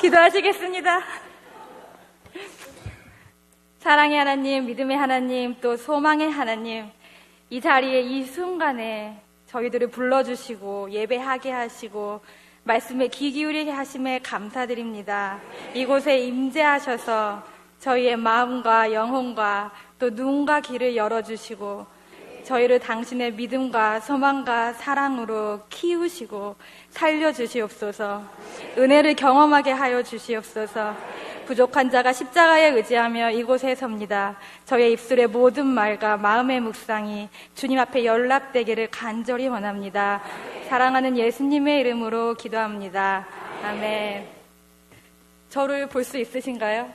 기도하시겠습니다. 사랑의 하나님, 믿음의 하나님, 또 소망의 하나님, 이 자리에 이 순간에 저희들을 불러주시고 예배하게 하시고 말씀에 귀 기울이게 하심에 감사드립니다. 이곳에 임재하셔서 저희의 마음과 영혼과 또 눈과 귀를 열어주시고 저희를 당신의 믿음과 소망과 사랑으로 키우시고 살려주시옵소서. 은혜를 경험하게 하여 주시옵소서. 부족한 자가 십자가에 의지하며 이곳에 섭니다. 저의 입술의 모든 말과 마음의 묵상이 주님 앞에 연락되기를 간절히 원합니다. 사랑하는 예수님의 이름으로 기도합니다. 아멘. 저를 볼 수 있으신가요?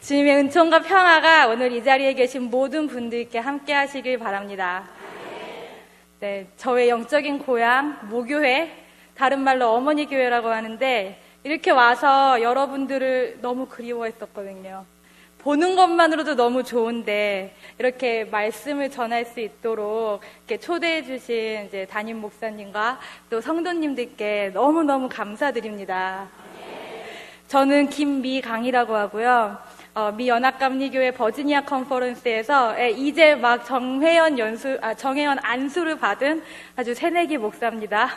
주님의 은총과 평화가 오늘 이 자리에 계신 모든 분들께 함께 하시길 바랍니다. 네, 저의 영적인 고향, 모교회, 다른 말로 어머니 교회라고 하는데 이렇게 와서 여러분들을 너무 그리워했었거든요. 보는 것만으로도 너무 좋은데 이렇게 말씀을 전할 수 있도록 이렇게 초대해 주신 이제 담임 목사님과 또 성도님들께 너무너무 감사드립니다. 저는 김미강이라고 하고요. 미 연합감리교회 버지니아 컨퍼런스에서 이제 막 정회원 안수를 받은 아주 새내기 목사입니다.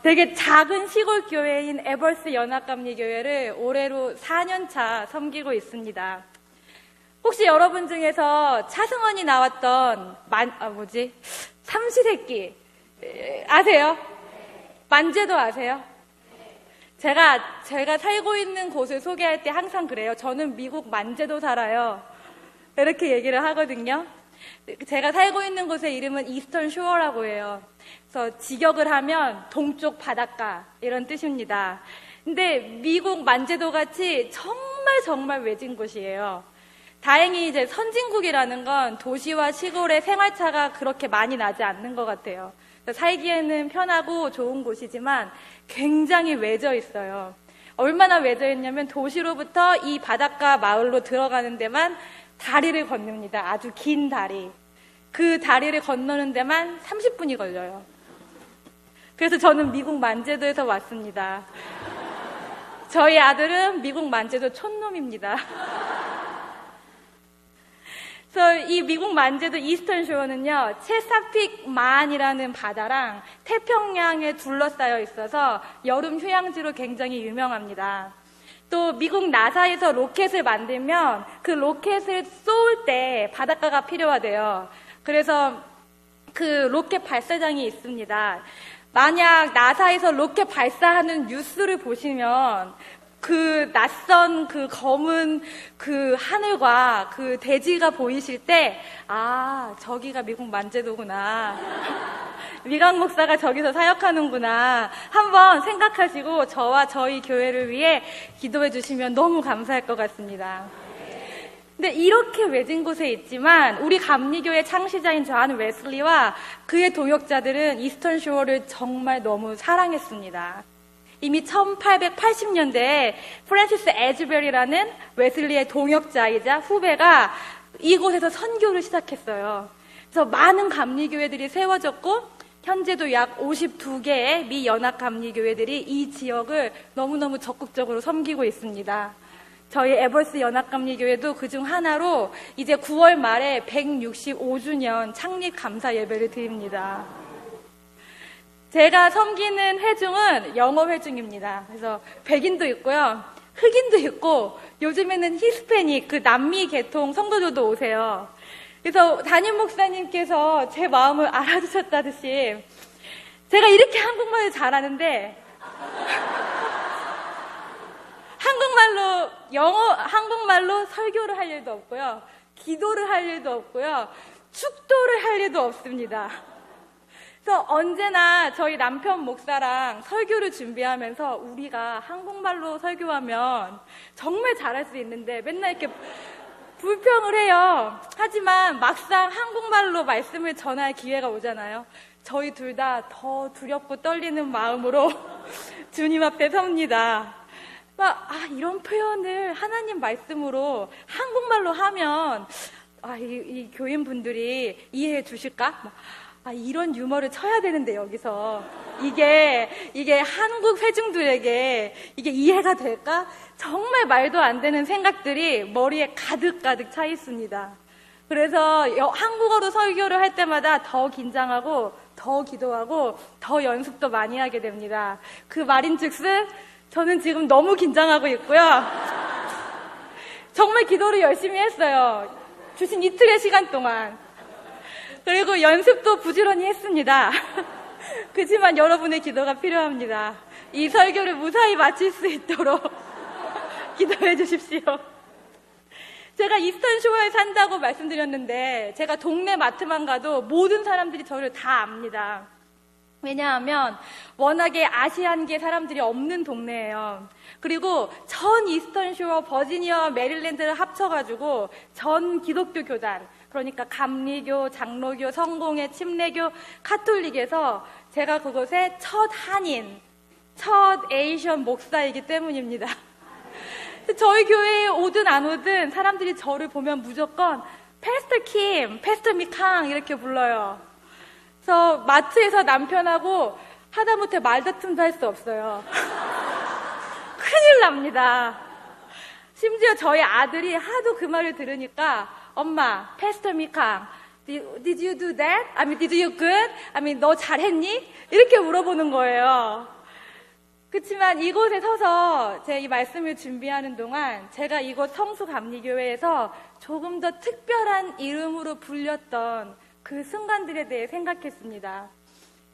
되게 작은 시골 교회인 에버스 연합감리교회를 올해로 4년차 섬기고 있습니다. 혹시 여러분 중에서 차승원이 나왔던 삼시세끼 아세요? 만재도 아세요? 제가 살고 있는 곳을 소개할 때 항상 그래요. 저는 미국 만재도 살아요. 이렇게 얘기를 하거든요. 제가 살고 있는 곳의 이름은 이스턴 쇼어라고 해요. 그래서 직역을 하면 동쪽 바닷가 이런 뜻입니다. 근데 미국 만재도 같이 정말 외진 곳이에요. 다행히 이제 선진국이라는 건 도시와 시골의 생활차가 그렇게 많이 나지 않는 것 같아요. 살기에는 편하고 좋은 곳이지만 굉장히 외져 있어요. 얼마나 외져 있냐면 도시로부터 이 바닷가 마을로 들어가는 데만 다리를 건넙니다. 아주 긴 다리. 그 다리를 건너는 데만 30분이 걸려요. 그래서 저는 미국 만재도에서 왔습니다. 저희 아들은 미국 만재도 촌놈입니다. 그래서 이 미국 만재도 이스턴 쇼어는요, 체사픽 만이라는 바다랑 태평양에 둘러싸여 있어서 여름 휴양지로 굉장히 유명합니다. 또 미국 나사에서 로켓을 만들면 그 로켓을 쏠 때 바닷가가 필요하대요. 그래서 그 로켓 발사장이 있습니다. 만약 나사에서 로켓 발사하는 뉴스를 보시면 그 낯선 그 검은 그 하늘과 그 대지가 보이실 때, 아, 저기가 미국 만재도구나. 미강 목사가 저기서 사역하는구나. 한번 생각하시고 저와 저희 교회를 위해 기도해 주시면 너무 감사할 것 같습니다. 근데 이렇게 외진 곳에 있지만 우리 감리교회 창시자인 존 웨슬리와 그의 동역자들은 이스턴 쇼어를 정말 너무 사랑했습니다. 이미 1880년대에 프랜시스 에즈벨이라는 웨슬리의 동역자이자 후배가 이곳에서 선교를 시작했어요. 그래서 많은 감리교회들이 세워졌고 현재도 약 52개의 미 연합 감리교회들이 이 지역을 너무너무 적극적으로 섬기고 있습니다. 저희 에버스 연합감리교회도 그중 하나로 이제 9월 말에 165주년 창립 감사 예배를 드립니다. 제가 섬기는 회중은 영어 회중입니다. 그래서 백인도 있고요, 흑인도 있고 요즘에는 히스패닉, 그 남미 계통 성도들도 오세요. 그래서 담임 목사님께서 제 마음을 알아주셨다듯이 제가 이렇게 한국말을 잘하는데 한국말로 설교를 할 일도 없고요, 기도를 할 일도 없고요, 축도를 할 일도 없습니다. 그래서 언제나 저희 남편 목사랑 설교를 준비하면서 우리가 한국말로 설교하면 정말 잘할 수 있는데 맨날 이렇게 불평을 해요. 하지만 막상 한국말로 말씀을 전할 기회가 오잖아요. 저희 둘 다 더 두렵고 떨리는 마음으로 주님 앞에 섭니다. 이런 표현을 하나님 말씀으로 한국말로 하면 이 교인분들이 이해해 주실까? 이런 유머를 쳐야 되는데 여기서 이게 한국 회중들에게 이게 이해가 될까? 정말 말도 안 되는 생각들이 머리에 가득가득 차 있습니다. 그래서 한국어로 설교를 할 때마다 더 긴장하고 더 기도하고 더 연습도 많이 하게 됩니다. 그 말인즉슨 저는 지금 너무 긴장하고 있고요. 정말 기도를 열심히 했어요. 주신 이틀의 시간 동안. 그리고 연습도 부지런히 했습니다. 그렇지만 여러분의 기도가 필요합니다. 이 설교를 무사히 마칠 수 있도록 기도해 주십시오. 제가 이스턴 쇼어에 산다고 말씀드렸는데 제가 동네 마트만 가도 모든 사람들이 저를 다 압니다. 왜냐하면 워낙에 아시안계 사람들이 없는 동네예요. 그리고 전 이스턴 쇼어, 버지니아와 메릴랜드를 합쳐가지고 전 기독교 교단, 그러니까 감리교, 장로교, 성공회, 침례교, 카톨릭에서 제가 그곳의 첫 한인, 첫 에이션 목사이기 때문입니다. 저희 교회에 오든 안 오든 사람들이 저를 보면 무조건 패스터 킴, 패스터 미캉 이렇게 불러요. 그래서 마트에서 남편하고 하다못해 말다툼도 할 수 없어요. 큰일 납니다. 심지어 저희 아들이 하도 그 말을 들으니까 엄마, 패스터 미캉, did you do that? did you good? 너 잘했니? 이렇게 물어보는 거예요. 그렇지만 이곳에 서서 제 이 말씀을 준비하는 동안 제가 이곳 성수감리교회에서 조금 더 특별한 이름으로 불렸던 그 순간들에 대해 생각했습니다.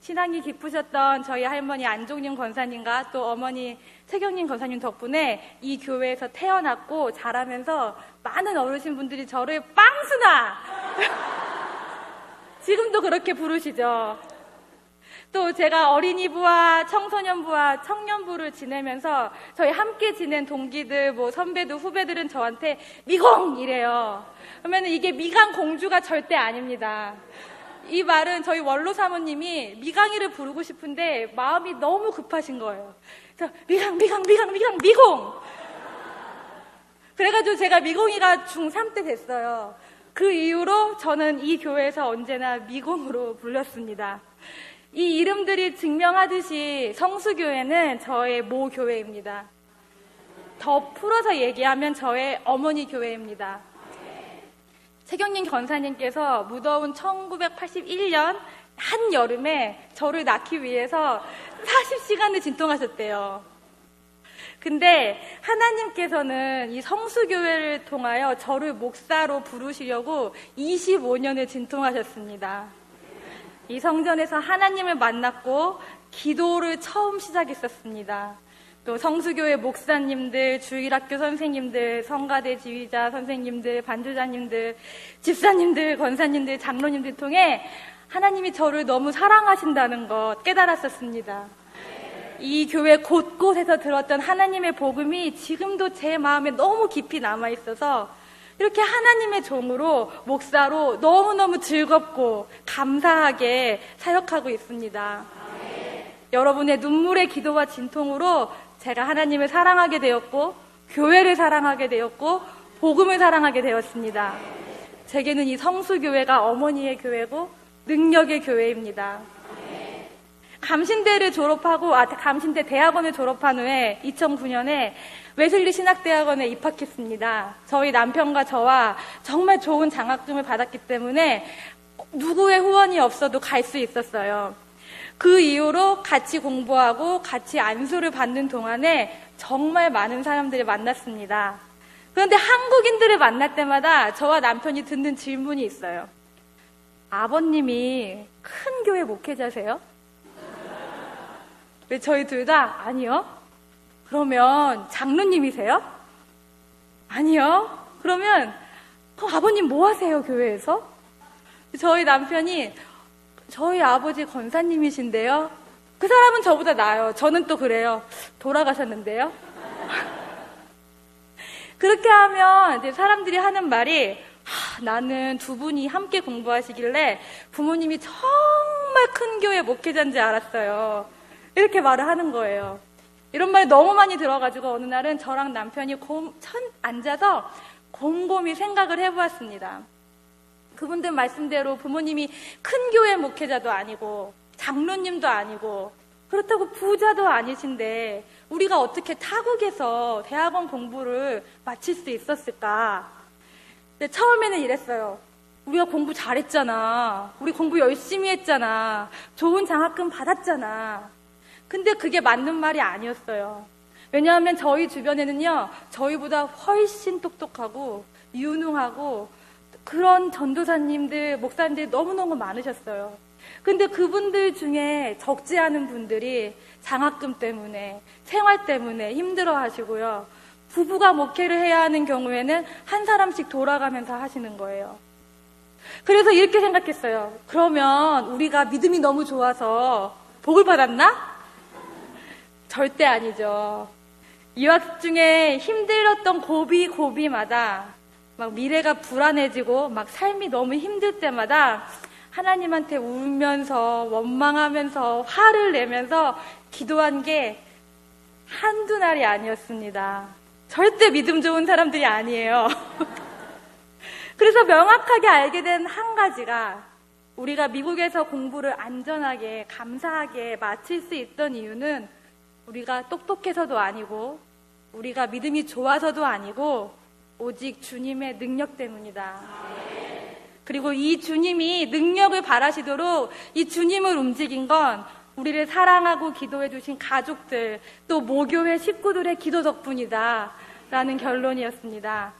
신앙이 깊으셨던 저희 할머니 안종윤 권사님과 또 어머니 최경림 권사님 덕분에 이 교회에서 태어났고 자라면서 많은 어르신분들이 저를 빵순아! 지금도 그렇게 부르시죠. 또 제가 어린이부와 청소년부와 청년부를 지내면서 저희 함께 지낸 동기들, 선배들, 후배들은 저한테 미공이래요. 그러면 이게 미강 공주가 절대 아닙니다. 이 말은 저희 원로 사모님이 미강이를 부르고 싶은데 마음이 너무 급하신 거예요. 그래서 미공! 그래가지고 제가 미공이가 중3 때 됐어요. 그 이후로 저는 이 교회에서 언제나 미공으로 불렸습니다. 이 이름들이 증명하듯이 성수교회는 저의 모교회입니다. 더 풀어서 얘기하면 저의 어머니 교회입니다. 최경림 권사님께서 무더운 1981년 한여름에 저를 낳기 위해서 40시간을 진통하셨대요. 근데 하나님께서는 이 성수교회를 통하여 저를 목사로 부르시려고 25년을 진통하셨습니다. 이 성전에서 하나님을 만났고 기도를 처음 시작했었습니다. 또 성수교회 목사님들, 주일학교 선생님들, 성가대 지휘자 선생님들, 반주자님들, 집사님들, 권사님들, 장로님들 통해 하나님이 저를 너무 사랑하신다는 것 깨달았었습니다. 이 교회 곳곳에서 들었던 하나님의 복음이 지금도 제 마음에 너무 깊이 남아있어서 이렇게 하나님의 종으로, 목사로 너무너무 즐겁고 감사하게 사역하고 있습니다. 여러분의 눈물의 기도와 진통으로 제가 하나님을 사랑하게 되었고, 교회를 사랑하게 되었고, 복음을 사랑하게 되었습니다. 제게는 이 성수교회가 어머니의 교회고 능력의 교회입니다. 감신대를 졸업하고, 감신대 대학원을 졸업한 후에 2009년에 웨슬리 신학대학원에 입학했습니다. 저희 남편과 저와 정말 좋은 장학금을 받았기 때문에 누구의 후원이 없어도 갈 수 있었어요. 그 이후로 같이 공부하고 같이 안수를 받는 동안에 정말 많은 사람들을 만났습니다. 그런데 한국인들을 만날 때마다 저와 남편이 듣는 질문이 있어요. 아버님이 큰 교회 목회자세요? 왜 저희 둘 다 아니요. 그러면 장로님이세요? 아니요. 그러면 아버님 뭐 하세요, 교회에서? 저희 남편이 저희 아버지 권사님이신데요. 그 사람은 저보다 나아요. 저는 또 그래요. 돌아가셨는데요. 그렇게 하면 이제 사람들이 하는 말이 나는 두 분이 함께 공부하시길래 부모님이 정말 큰 교회 목회자인지 알았어요. 이렇게 말을 하는 거예요. 이런 말 너무 많이 들어가지고 어느 날은 저랑 남편이 앉아서 곰곰이 생각을 해보았습니다. 그분들 말씀대로 부모님이 큰 교회 목회자도 아니고 장로님도 아니고 그렇다고 부자도 아니신데 우리가 어떻게 타국에서 대학원 공부를 마칠 수 있었을까? 근데 처음에는 이랬어요. 우리가 공부 잘했잖아. 우리 공부 열심히 했잖아. 좋은 장학금 받았잖아. 근데 그게 맞는 말이 아니었어요. 왜냐하면 저희 주변에는요, 저희보다 훨씬 똑똑하고 유능하고 그런 전도사님들, 목사님들이 너무너무 많으셨어요. 근데 그분들 중에 적지 않은 분들이 장학금 때문에, 생활 때문에 힘들어 하시고요. 부부가 목회를 해야 하는 경우에는 한 사람씩 돌아가면서 하시는 거예요. 그래서 이렇게 생각했어요. 그러면 우리가 믿음이 너무 좋아서 복을 받았나? 절대 아니죠. 유학 중에 힘들었던 고비마다 막 미래가 불안해지고 막 삶이 너무 힘들 때마다 하나님한테 울면서 원망하면서 화를 내면서 기도한 게 한두 날이 아니었습니다. 절대 믿음 좋은 사람들이 아니에요. 그래서 명확하게 알게 된 한 가지가 우리가 미국에서 공부를 안전하게 감사하게 마칠 수 있던 이유는 우리가 똑똑해서도 아니고 우리가 믿음이 좋아서도 아니고 오직 주님의 능력 때문이다. 그리고 이 주님이 능력을 발하시도록 이 주님을 움직인 건 우리를 사랑하고 기도해 주신 가족들 또 모교회 식구들의 기도 덕분이다 라는 결론이었습니다.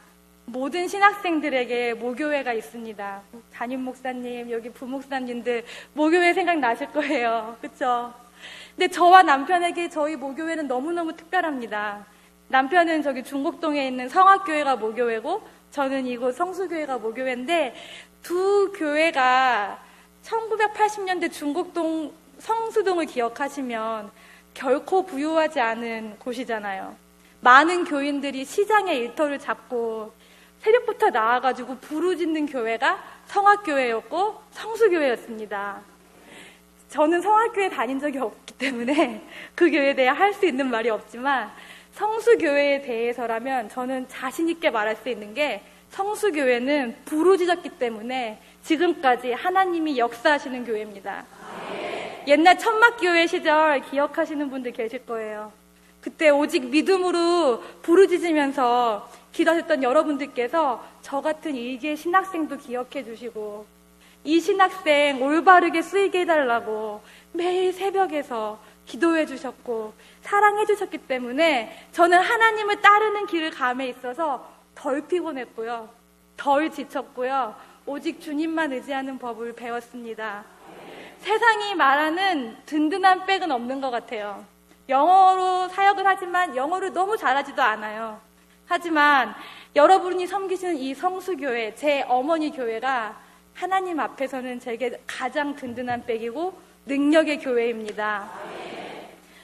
모든 신학생들에게 모교회가 있습니다. 담임 목사님, 여기 부목사님들 모교회 생각나실 거예요. 그렇죠? 근데 저와 남편에게 저희 모교회는 너무너무 특별합니다. 남편은 저기 중곡동에 있는 성악교회가 모교회고 저는 이곳 성수교회가 모교회인데 두 교회가 1980년대 중곡동 성수동을 기억하시면 결코 부유하지 않은 곳이잖아요. 많은 교인들이 시장의 일터를 잡고 새벽부터 나와가지고 부르짖는 교회가 성악교회였고 성수교회였습니다. 저는 성악교회 다닌 적이 없기 때문에 그 교회에 대해 할 수 있는 말이 없지만 성수교회에 대해서라면 저는 자신 있게 말할 수 있는 게 성수교회는 부르짖었기 때문에 지금까지 하나님이 역사하시는 교회입니다. 옛날 천막교회 시절 기억하시는 분들 계실 거예요. 그때 오직 믿음으로 부르짖으면서 기도하셨던 여러분들께서 저 같은 일개 신학생도 기억해 주시고 이 신학생 올바르게 쓰이게 해달라고 매일 새벽에서 기도해 주셨고 사랑해 주셨기 때문에 저는 하나님을 따르는 길을 감에 있어서 덜 피곤했고요. 덜 지쳤고요. 오직 주님만 의지하는 법을 배웠습니다. 세상이 말하는 든든한 백은 없는 것 같아요. 영어로 사역을 하지만 영어를 너무 잘하지도 않아요. 하지만 여러분이 섬기시는 이 성수교회, 제 어머니 교회가 하나님 앞에서는 제게 가장 든든한 백이고 능력의 교회입니다.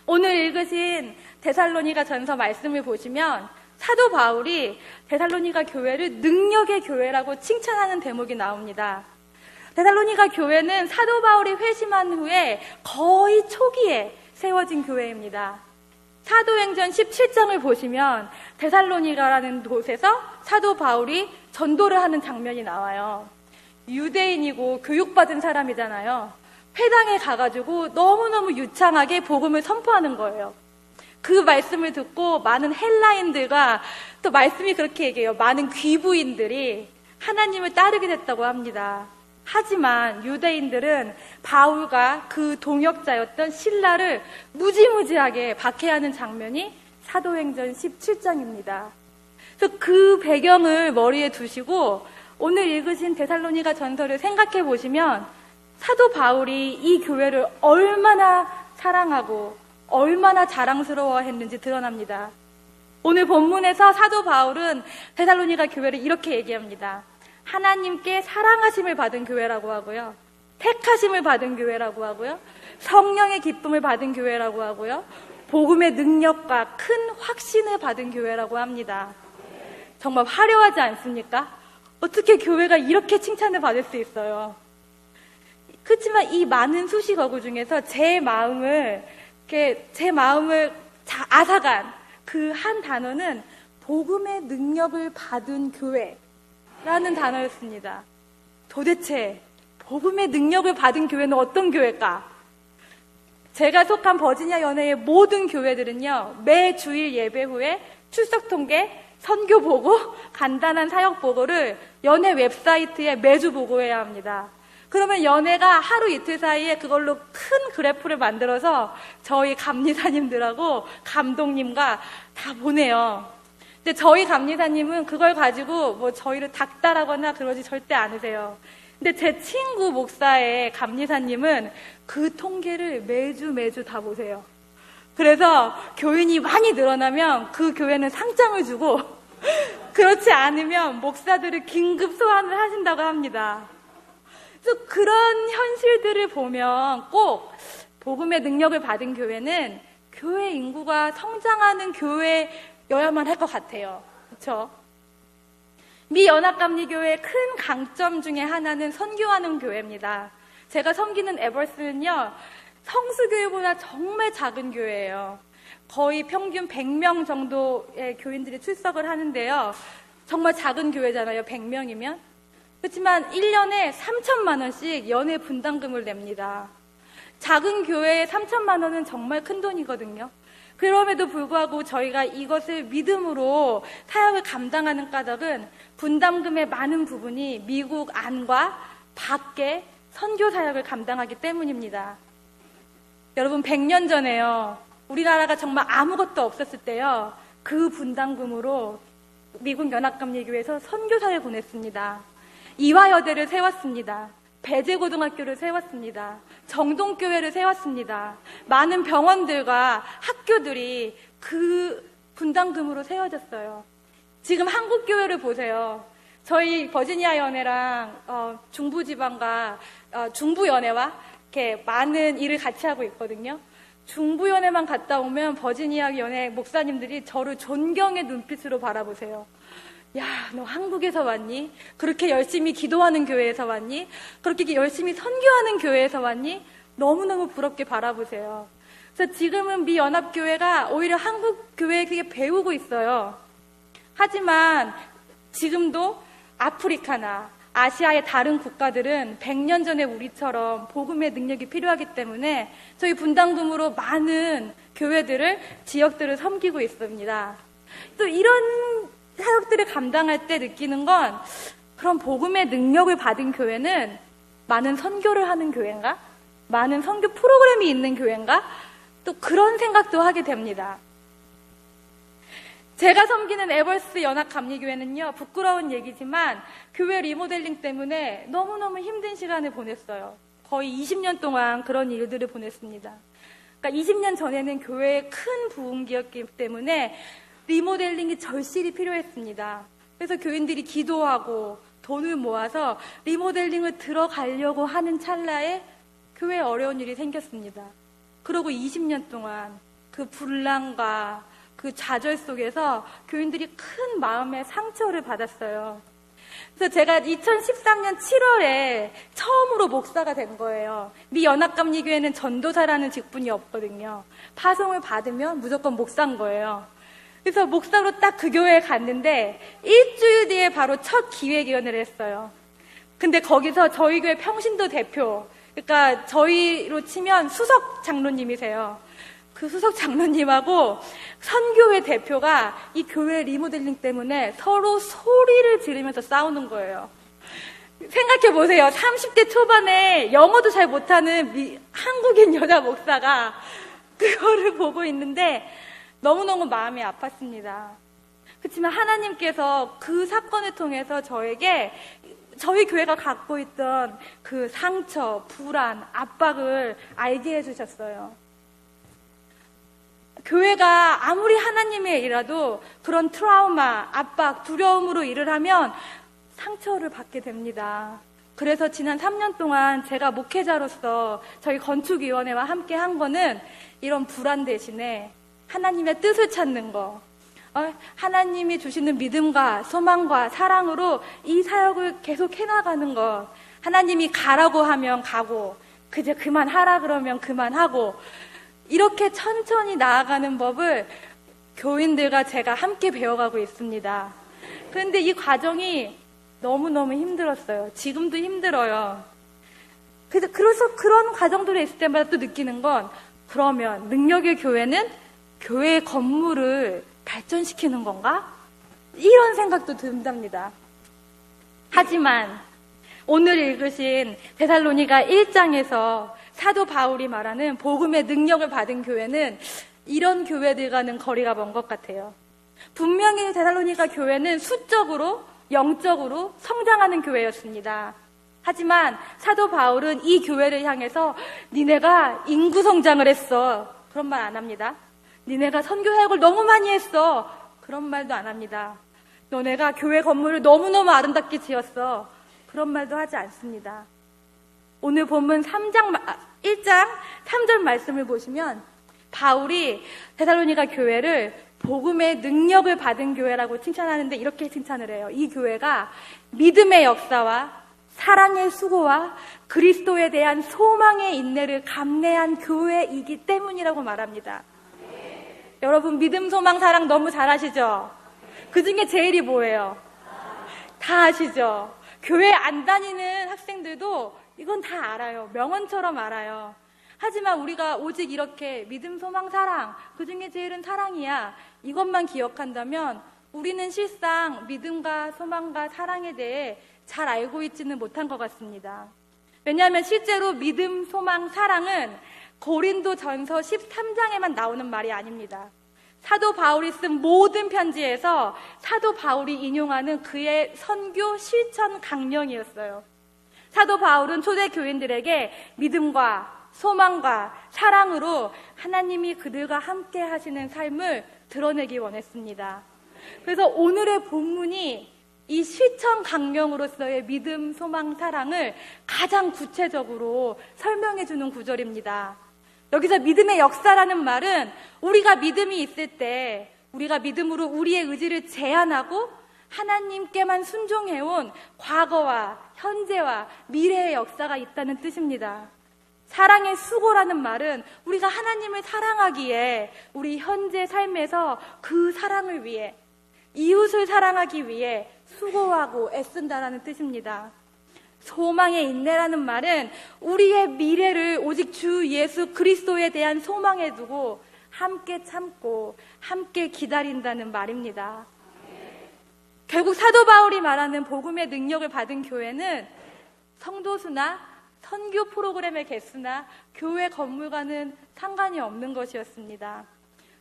오늘 읽으신 데살로니가 전서 말씀을 보시면 사도 바울이 데살로니가 교회를 능력의 교회라고 칭찬하는 대목이 나옵니다. 데살로니가 교회는 사도 바울이 회심한 후에 거의 초기에 세워진 교회입니다. 사도행전 17장을 보시면 데살로니가라는 곳에서 사도 바울이 전도를 하는 장면이 나와요. 유대인이고 교육받은 사람이잖아요. 회당에 가가지고 너무너무 유창하게 복음을 선포하는 거예요. 그 말씀을 듣고 많은 헬라인들과 또 말씀이 그렇게 얘기해요. 많은 귀부인들이 하나님을 따르게 됐다고 합니다. 하지만 유대인들은 바울과 그 동역자였던 실라를 무지무지하게 박해하는 장면이 사도행전 17장입니다. 그래서 그 배경을 머리에 두시고 오늘 읽으신 데살로니가 전서를 생각해 보시면 사도 바울이 이 교회를 얼마나 사랑하고 얼마나 자랑스러워 했는지 드러납니다. 오늘 본문에서 사도 바울은 데살로니가 교회를 이렇게 얘기합니다. 하나님께 사랑하심을 받은 교회라고 하고요. 택하심을 받은 교회라고 하고요. 성령의 기쁨을 받은 교회라고 하고요. 복음의 능력과 큰 확신을 받은 교회라고 합니다. 정말 화려하지 않습니까? 어떻게 교회가 이렇게 칭찬을 받을 수 있어요? 그렇지만 이 많은 수식어구 중에서 제 마음을 앗아간 그 한 단어는 복음의 능력을 받은 교회라는 단어였습니다. 도대체 복음의 능력을 받은 교회는 어떤 교회일까? 제가 속한 버지니아 연회의 모든 교회들은요, 매 주일 예배 후에 출석 통계, 선교 보고, 간단한 사역 보고를 연회 웹사이트에 매주 보고해야 합니다. 그러면 연회가 하루 이틀 사이에 그걸로 큰 그래프를 만들어서 저희 감리사님들하고 감독님과 다 보내요. 근데 저희 감리사님은 그걸 가지고 뭐 저희를 닥달하거나 그러지 절대 않으세요. 근데 제 친구 목사의 감리사님은 그 통계를 매주 다 보세요. 그래서 교인이 많이 늘어나면 그 교회는 상장을 주고 그렇지 않으면 목사들을 긴급 소환을 하신다고 합니다. 그래서 그런 현실들을 보면 꼭 복음의 능력을 받은 교회는 교회 인구가 성장하는 교회여야만 할 것 같아요. 그렇죠? 미 연합감리교회의 큰 강점 중에 하나는 선교하는 교회입니다. 제가 섬기는 에버스는요, 성수교회보다 정말 작은 교회예요. 거의 평균 100명 정도의 교인들이 출석을 하는데요. 정말 작은 교회잖아요, 100명이면. 그렇지만 1년에 3천만 원씩 연회 분담금을 냅니다. 작은 교회에 3천만 원은 정말 큰 돈이거든요. 그럼에도 불구하고 저희가 이것을 믿음으로 사역을 감당하는 까닭은 분담금의 많은 부분이 미국 안과 밖에 선교 사역을 감당하기 때문입니다. 여러분, 100년 전에요, 우리나라가 정말 아무것도 없었을 때요, 그 분담금으로 미국 연합감리교회에서 선교사를 보냈습니다. 이화여대를 세웠습니다. 배재고등학교를 세웠습니다. 정동교회를 세웠습니다. 많은 병원들과 학교들이 그 분담금으로 세워졌어요. 지금 한국교회를 보세요. 저희 버지니아 연회랑 중부지방과 중부연회와 이렇게 많은 일을 같이 하고 있거든요. 중부연회만 갔다 오면 버지니아 연회 목사님들이 저를 존경의 눈빛으로 바라보세요. 야, 너 한국에서 왔니? 그렇게 열심히 기도하는 교회에서 왔니? 그렇게 열심히 선교하는 교회에서 왔니? 너무너무 부럽게 바라보세요. 그래서 지금은 미 연합교회가 오히려 한국 교회에게 배우고 있어요. 하지만 지금도 아프리카나 아시아의 다른 국가들은 100년 전에 우리처럼 복음의 능력이 필요하기 때문에 저희 분담금으로 많은 교회들을, 지역들을 섬기고 있습니다. 또 이런 사역들을 감당할 때 느끼는 건, 그럼 복음의 능력을 받은 교회는 많은 선교를 하는 교회인가? 많은 선교 프로그램이 있는 교회인가? 또 그런 생각도 하게 됩니다. 제가 섬기는 에버스 연합감리교회는요, 부끄러운 얘기지만 교회 리모델링 때문에 너무너무 힘든 시간을 보냈어요. 거의 20년 동안 그런 일들을 보냈습니다. 그러니까 20년 전에는 교회의 큰 부흥기였기 때문에 리모델링이 절실히 필요했습니다. 그래서 교인들이 기도하고 돈을 모아서 리모델링을 들어가려고 하는 찰나에 교회에 어려운 일이 생겼습니다. 그러고 20년 동안 그 분란과 그 좌절 속에서 교인들이 큰 마음의 상처를 받았어요. 그래서 제가 2013년 7월에 처음으로 목사가 된 거예요. 미 연합감리교회는 전도사라는 직분이 없거든요. 파송을 받으면 무조건 목사인 거예요. 그래서 목사로 딱 그 교회에 갔는데 일주일 뒤에 바로 첫 기획위원회를 했어요. 근데 거기서 저희 교회 평신도 대표, 그러니까 저희로 치면 수석 장로님이세요. 그 수석 장로님하고 선교회 대표가 이 교회 리모델링 때문에 서로 소리를 지르면서 싸우는 거예요. 생각해 보세요. 30대 초반에 영어도 잘 못하는 한국인 여자 목사가 그거를 보고 있는데 너무너무 마음이 아팠습니다. 그렇지만 하나님께서 그 사건을 통해서 저에게 저희 교회가 갖고 있던 그 상처, 불안, 압박을 알게 해주셨어요. 교회가 아무리 하나님의 일이라도 그런 트라우마, 압박, 두려움으로 일을 하면 상처를 받게 됩니다. 그래서 지난 3년 동안 제가 목회자로서 저희 건축위원회와 함께 한 거는 이런 불안 대신에 하나님의 뜻을 찾는 거, 하나님이 주시는 믿음과 소망과 사랑으로 이 사역을 계속 해나가는 것, 하나님이 가라고 하면 가고 그제 그만하라 그러면 그만하고 이렇게 천천히 나아가는 법을 교인들과 제가 함께 배워가고 있습니다. 그런데 이 과정이 너무너무 힘들었어요. 지금도 힘들어요. 그래서 그런 과정들이 있을 때마다 또 느끼는 건 그러면 능력의 교회는 교회 건물을 발전시키는 건가? 이런 생각도 든답니다. 하지만 오늘 읽으신 데살로니가 1장에서 사도 바울이 말하는 복음의 능력을 받은 교회는 이런 교회들과는 거리가 먼 것 같아요. 분명히 데살로니가 교회는 수적으로, 영적으로 성장하는 교회였습니다. 하지만 사도 바울은 이 교회를 향해서 니네가 인구 성장을 했어. 그런 말 안 합니다. 니네가 선교 사역을 너무 많이 했어. 그런 말도 안 합니다. 너네가 교회 건물을 너무너무 아름답게 지었어. 그런 말도 하지 않습니다. 오늘 본문 1장 3절 말씀을 보시면 바울이 데살로니가 교회를 복음의 능력을 받은 교회라고 칭찬하는데 이렇게 칭찬을 해요. 이 교회가 믿음의 역사와 사랑의 수고와 그리스도에 대한 소망의 인내를 감내한 교회이기 때문이라고 말합니다. 여러분 믿음, 소망, 사랑 너무 잘 아시죠? 그 중에 제일이 뭐예요? 다 아시죠? 교회 안 다니는 학생들도 이건 다 알아요. 명언처럼 알아요. 하지만 우리가 오직 이렇게 믿음, 소망, 사랑, 그 중에 제일은 사랑이야. 이것만 기억한다면 우리는 실상 믿음과 소망과 사랑에 대해 잘 알고 있지는 못한 것 같습니다. 왜냐하면 실제로 믿음, 소망, 사랑은 고린도전서 13장에만 나오는 말이 아닙니다. 사도 바울이 쓴 모든 편지에서 사도 바울이 인용하는 그의 선교 실천 강령이었어요. 사도 바울은 초대 교인들에게 믿음과 소망과 사랑으로 하나님이 그들과 함께 하시는 삶을 드러내기 원했습니다. 그래서 오늘의 본문이 이 실천 강령으로서의 믿음, 소망, 사랑을 가장 구체적으로 설명해 주는 구절입니다. 여기서 믿음의 역사라는 말은 우리가 믿음이 있을 때 우리가 믿음으로 우리의 의지를 제한하고 하나님께만 순종해온 과거와 현재와 미래의 역사가 있다는 뜻입니다. 사랑의 수고라는 말은 우리가 하나님을 사랑하기에 우리 현재 삶에서 그 사랑을 위해 이웃을 사랑하기 위해 수고하고 애쓴다라는 뜻입니다. 소망의 인내라는 말은 우리의 미래를 오직 주 예수 그리스도에 대한 소망에 두고 함께 참고 함께 기다린다는 말입니다. 결국 사도 바울이 말하는 복음의 능력을 받은 교회는 성도수나 선교 프로그램의 개수나 교회 건물과는 상관이 없는 것이었습니다.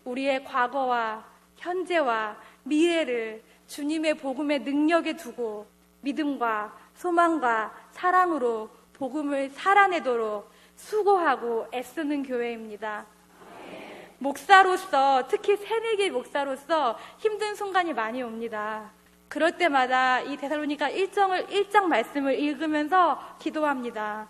우리의 과거와 현재와 미래를 주님의 복음의 능력에 두고 믿음과 소망과 사랑으로 복음을 살아내도록 수고하고 애쓰는 교회입니다. 목사로서, 특히 새내기 목사로서 힘든 순간이 많이 옵니다. 그럴 때마다 이 데살로니가 1장 말씀을 읽으면서 기도합니다.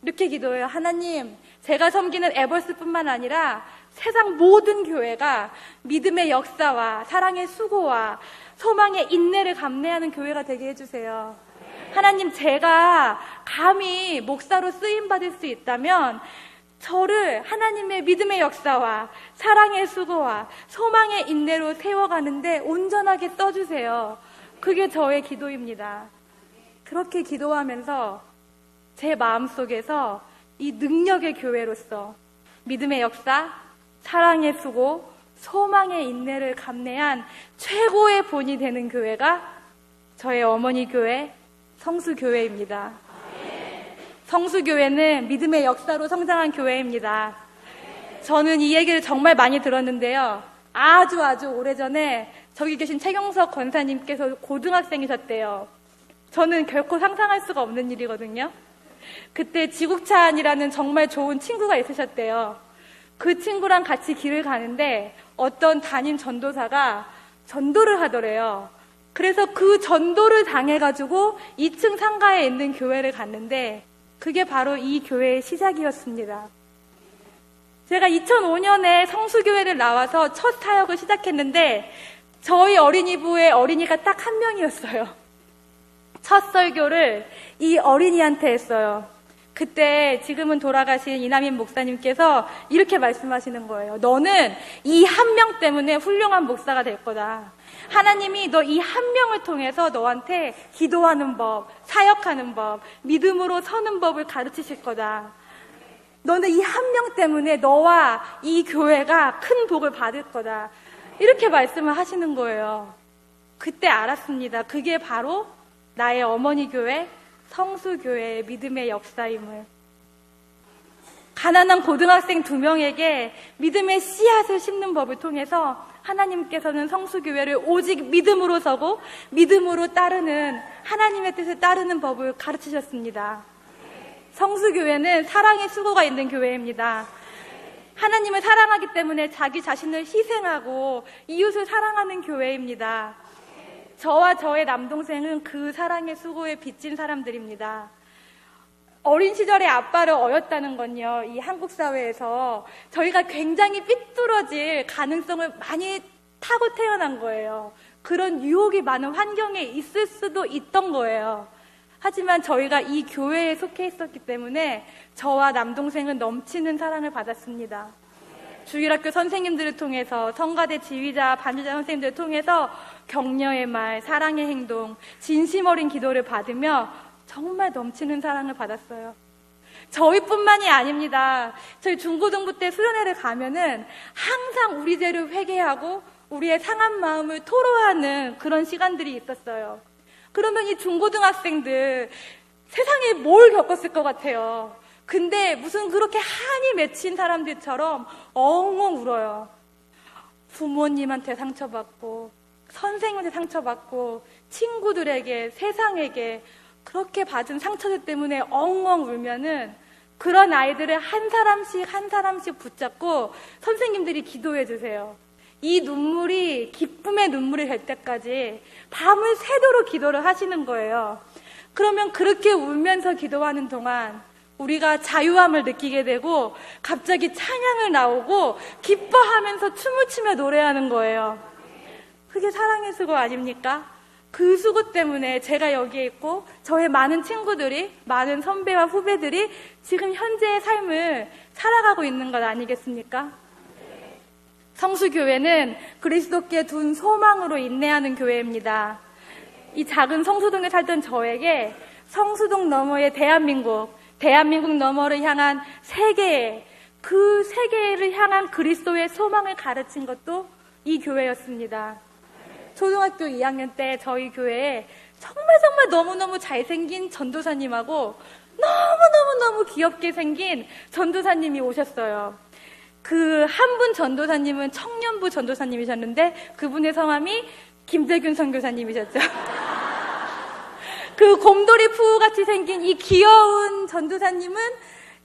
이렇게 기도해요. 하나님, 제가 섬기는 에벌스뿐만 아니라 세상 모든 교회가 믿음의 역사와 사랑의 수고와 소망의 인내를 감내하는 교회가 되게 해주세요. 하나님, 제가 감히 목사로 쓰임받을 수 있다면 저를 하나님의 믿음의 역사와 사랑의 수고와 소망의 인내로 세워가는데 온전하게 써주세요. 그게 저의 기도입니다. 그렇게 기도하면서 제 마음속에서 이 능력의 교회로서 믿음의 역사, 사랑의 수고, 소망의 인내를 감내한 최고의 본이 되는 교회가 저의 어머니 교회, 성수교회입니다. 성수교회는 믿음의 역사로 성장한 교회입니다. 저는 이 얘기를 정말 많이 들었는데요. 아주 오래전에 저기 계신 최경석 권사님께서 고등학생이셨대요. 저는 결코 상상할 수가 없는 일이거든요. 그때 지국찬이라는 정말 좋은 친구가 있으셨대요. 그 친구랑 같이 길을 가는데 어떤 담임 전도사가 전도를 하더래요. 그래서 그 전도를 당해가지고 2층 상가에 있는 교회를 갔는데 그게 바로 이 교회의 시작이었습니다. 제가 2005년에 성수교회를 나와서 첫 사역을 시작했는데 저희 어린이부의 어린이가 딱 한 명이었어요. 첫 설교를 이 어린이한테 했어요. 그때 지금은 돌아가신 이남인 목사님께서 이렇게 말씀하시는 거예요. 너는 이 한 명 때문에 훌륭한 목사가 될 거다. 하나님이 너 이 한 명을 통해서 너한테 기도하는 법, 사역하는 법, 믿음으로 서는 법을 가르치실 거다. 너는 이 한 명 때문에 너와 이 교회가 큰 복을 받을 거다. 이렇게 말씀을 하시는 거예요. 그때 알았습니다. 그게 바로 나의 어머니 교회, 성수교회의 믿음의 역사임을. 가난한 고등학생 2명에게 믿음의 씨앗을 심는 법을 통해서 하나님께서는 성수교회를 오직 믿음으로 서고 믿음으로 따르는, 하나님의 뜻을 따르는 법을 가르치셨습니다. 성수교회는 사랑의 수고가 있는 교회입니다. 하나님을 사랑하기 때문에 자기 자신을 희생하고 이웃을 사랑하는 교회입니다. 저와 저의 남동생은 그 사랑의 수고에 빚진 사람들입니다. 어린 시절에 아빠를 어였다는 건요, 이 한국 사회에서 저희가 굉장히 삐뚤어질 가능성을 많이 타고 태어난 거예요. 그런 유혹이 많은 환경에 있을 수도 있던 거예요. 하지만 저희가 이 교회에 속해 있었기 때문에 저와 남동생은 넘치는 사랑을 받았습니다. 주일학교 선생님들을 통해서, 성가대 지휘자, 반주자 선생님들을 통해서 격려의 말, 사랑의 행동, 진심 어린 기도를 받으며 정말 넘치는 사랑을 받았어요. 저희뿐만이 아닙니다. 저희 중고등부 때 수련회를 가면은 항상 우리 죄를 회개하고 우리의 상한 마음을 토로하는 그런 시간들이 있었어요. 그러면 이 중고등학생들 세상에 뭘 겪었을 것 같아요. 근데 무슨 그렇게 한이 맺힌 사람들처럼 엉엉 울어요. 부모님한테 상처받고, 선생님한테 상처받고, 친구들에게, 세상에게 그렇게 받은 상처들 때문에 엉엉 울면은 그런 아이들을 한 사람씩 붙잡고 선생님들이 기도해 주세요. 이 눈물이 기쁨의 눈물이 될 때까지 밤을 새도록 기도를 하시는 거예요. 그러면 그렇게 울면서 기도하는 동안 우리가 자유함을 느끼게 되고 갑자기 찬양을 나오고 기뻐하면서 춤을 추며 노래하는 거예요. 그게 사랑의 수고 아닙니까? 그 수고 때문에 제가 여기에 있고 저의 많은 친구들이, 많은 선배와 후배들이 지금 현재의 삶을 살아가고 있는 것 아니겠습니까? 성수교회는 그리스도께 둔 소망으로 인내하는 교회입니다. 이 작은 성수동에 살던 저에게 성수동 너머의 대한민국 너머를 향한 세계에, 그 세계를 향한 그리스도의 소망을 가르친 것도 이 교회였습니다. 초등학교 2학년 때 저희 교회에 정말 너무너무 잘생긴 전도사님하고 너무 귀엽게 생긴 전도사님이 오셨어요. 그 한 분 전도사님은 청년부 전도사님이셨는데 그분의 성함이 김대균 선교사님이셨죠. 그 곰돌이 푸우같이 생긴 이 귀여운 전도사님은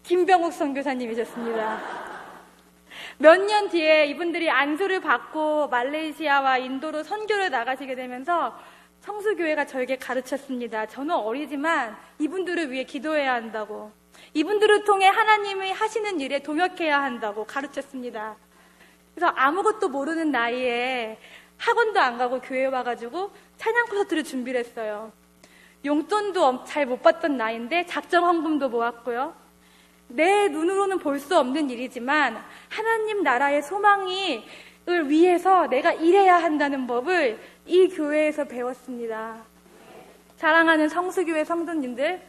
김병욱 선교사님이셨습니다. 몇 년 뒤에 이분들이 안수를 받고 말레이시아와 인도로 선교를 나가시게 되면서 성수교회가 저에게 가르쳤습니다. 저는 어리지만 이분들을 위해 기도해야 한다고, 이분들을 통해 하나님이 하시는 일에 동역해야 한다고 가르쳤습니다. 그래서 아무것도 모르는 나이에 학원도 안 가고 교회에 와가지고 찬양 콘서트를 준비를 했어요. 용돈도 잘 못 받던 나이인데 작정 헌금도 모았고요. 내 눈으로는 볼 수 없는 일이지만 하나님 나라의 소망을 위해서 내가 일해야 한다는 법을 이 교회에서 배웠습니다. 사랑하는 성수교회 성도님들,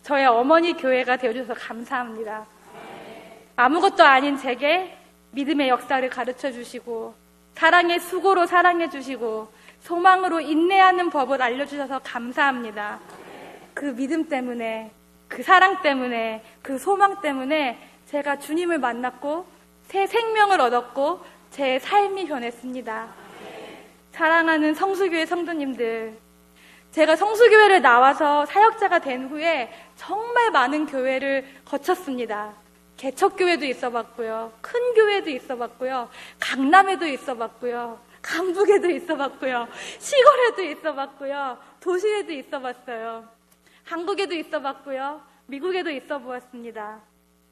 저의 어머니 교회가 되어주셔서 감사합니다. 아무것도 아닌 제게 믿음의 역사를 가르쳐 주시고 사랑의 수고로 사랑해 주시고 소망으로 인내하는 법을 알려주셔서 감사합니다. 그 믿음 때문에, 그 사랑 때문에, 그 소망 때문에 제가 주님을 만났고 새 생명을 얻었고 제 삶이 변했습니다. 사랑하는 성수교회 성도님들, 제가 성수교회를 나와서 사역자가 된 후에 정말 많은 교회를 거쳤습니다. 개척교회도 있어봤고요, 큰 교회도 있어봤고요, 강남에도 있어봤고요, 강북에도 있어봤고요, 시골에도 있어봤고요, 도시에도 있어봤어요. 한국에도 있어봤고요, 미국에도 있어보았습니다.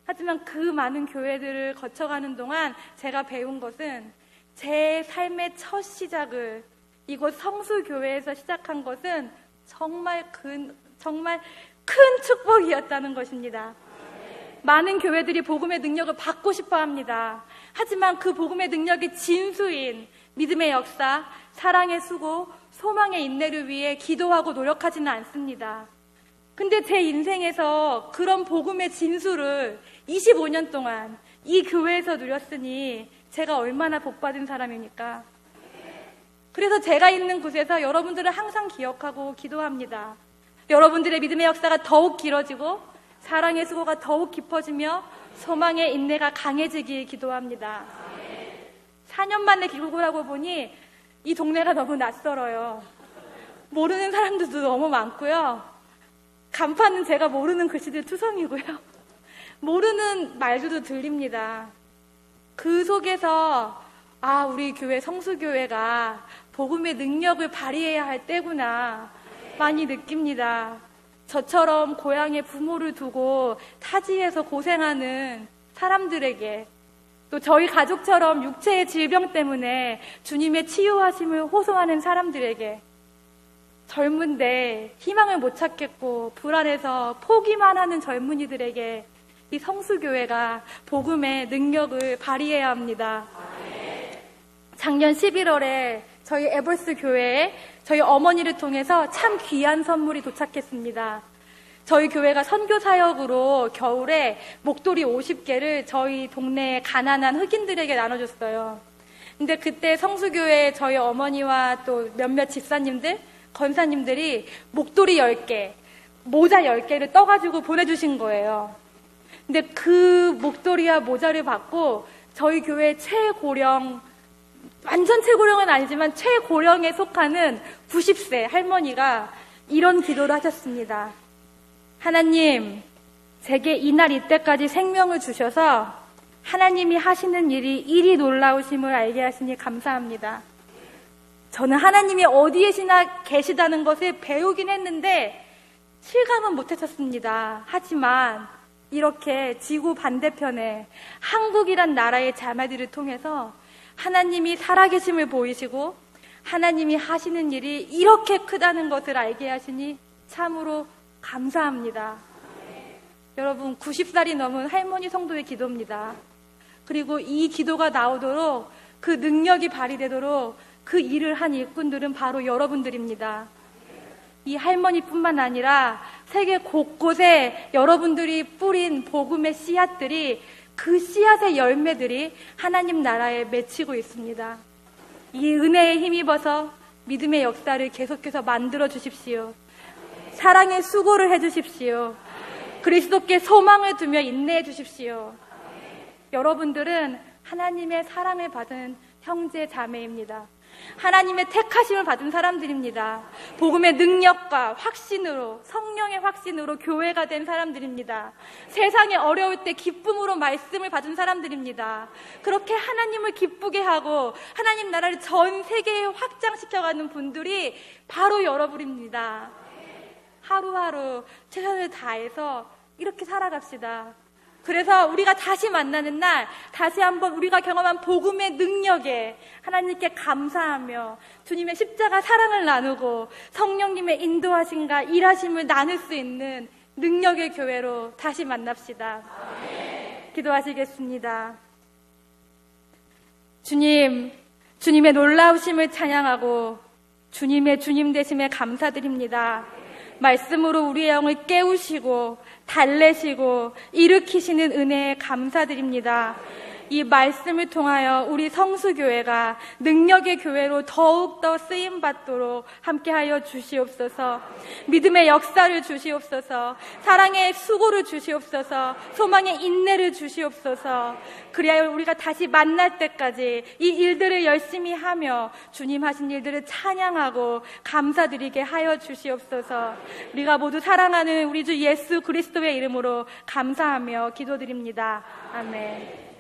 하지만 그 많은 교회들을 거쳐가는 동안 제가 배운 것은, 제 삶의 첫 시작을 이곳 성수교회에서 시작한 것은 정말 큰 축복이었다는 것입니다. 많은 교회들이 복음의 능력을 받고 싶어 합니다. 하지만 그 복음의 능력이 진수인 믿음의 역사, 사랑의 수고, 소망의 인내를 위해 기도하고 노력하지는 않습니다. 근데 제 인생에서 그런 복음의 진수를 25년 동안 이 교회에서 누렸으니 제가 얼마나 복받은 사람입니까? 그래서 제가 있는 곳에서 여러분들을 항상 기억하고 기도합니다. 여러분들의 믿음의 역사가 더욱 길어지고 사랑의 수고가 더욱 깊어지며 소망의 인내가 강해지길 기도합니다. 4년 만에 귀국을 하고 보니 이 동네가 너무 낯설어요. 모르는 사람들도 너무 많고요. 간판은 제가 모르는 글씨들 투성이고요. 모르는 말들도 들립니다. 그 속에서 우리 교회 성수교회가 복음의 능력을 발휘해야 할 때구나 많이 느낍니다. 저처럼 고향에 부모를 두고 타지에서 고생하는 사람들에게, 또 저희 가족처럼 육체의 질병 때문에 주님의 치유하심을 호소하는 사람들에게, 젊은데 희망을 못 찾겠고 불안해서 포기만 하는 젊은이들에게 이 성수교회가 복음의 능력을 발휘해야 합니다. 작년 11월에 저희 에벌스 교회에 저희 어머니를 통해서 참 귀한 선물이 도착했습니다. 저희 교회가 선교 사역으로 겨울에 목도리 50개를 저희 동네 가난한 흑인들에게 나눠줬어요. 근데 그때 성수교회 저희 어머니와 또 몇몇 집사님들, 권사님들이 목도리 10개, 모자 10개를 떠가지고 보내주신 거예요. 근데 그 목도리와 모자를 받고 저희 교회 최고령, 완전 최고령은 아니지만 최고령에 속하는 90세 할머니가 이런 기도를 하셨습니다. 하나님, 제게 이날 이때까지 생명을 주셔서 하나님이 하시는 일이 이리 놀라우심을 알게 하시니 감사합니다. 저는 하나님이 어디에 계시다는 것을 배우긴 했는데 실감은 못했었습니다. 하지만 이렇게 지구 반대편에 한국이란 나라의 자매들을 통해서 하나님이 살아계심을 보이시고 하나님이 하시는 일이 이렇게 크다는 것을 알게 하시니 참으로 감사합니다. 여러분, 90살이 넘은 할머니 성도의 기도입니다. 그리고 이 기도가 나오도록 그 능력이 발휘되도록 그 일을 한 일꾼들은 바로 여러분들입니다. 이 할머니뿐만 아니라 세계 곳곳에 여러분들이 뿌린 복음의 씨앗들이, 그 씨앗의 열매들이 하나님 나라에 맺히고 있습니다. 이 은혜에 힘입어서 믿음의 역사를 계속해서 만들어 주십시오. 사랑의 수고를 해 주십시오. 그리스도께 소망을 두며 인내해 주십시오. 여러분들은 하나님의 사랑을 받은 형제 자매입니다. 하나님의 택하심을 받은 사람들입니다. 복음의 능력과 확신으로, 성령의 확신으로 교회가 된 사람들입니다. 세상에 어려울 때 기쁨으로 말씀을 받은 사람들입니다. 그렇게 하나님을 기쁘게 하고 하나님 나라를 전 세계에 확장시켜가는 분들이 바로 여러분입니다. 하루하루 최선을 다해서 이렇게 살아갑시다. 그래서 우리가 다시 만나는 날, 다시 한번 우리가 경험한 복음의 능력에 하나님께 감사하며 주님의 십자가 사랑을 나누고 성령님의 인도하심과 일하심을 나눌 수 있는 능력의 교회로 다시 만납시다. 기도하시겠습니다. 주님, 주님의 놀라우심을 찬양하고 주님의 주님 되심에 감사드립니다. 말씀으로 우리의 영을 깨우시고 달래시고 일으키시는 은혜에 감사드립니다. 이 말씀을 통하여 우리 성수교회가 능력의 교회로 더욱더 쓰임받도록 함께하여 주시옵소서. 믿음의 역사를 주시옵소서. 사랑의 수고를 주시옵소서. 소망의 인내를 주시옵소서. 그래야 우리가 다시 만날 때까지 이 일들을 열심히 하며 주님 하신 일들을 찬양하고 감사드리게 하여 주시옵소서. 우리가 모두 사랑하는 우리 주 예수 그리스도의 이름으로 감사하며 기도드립니다. 아멘.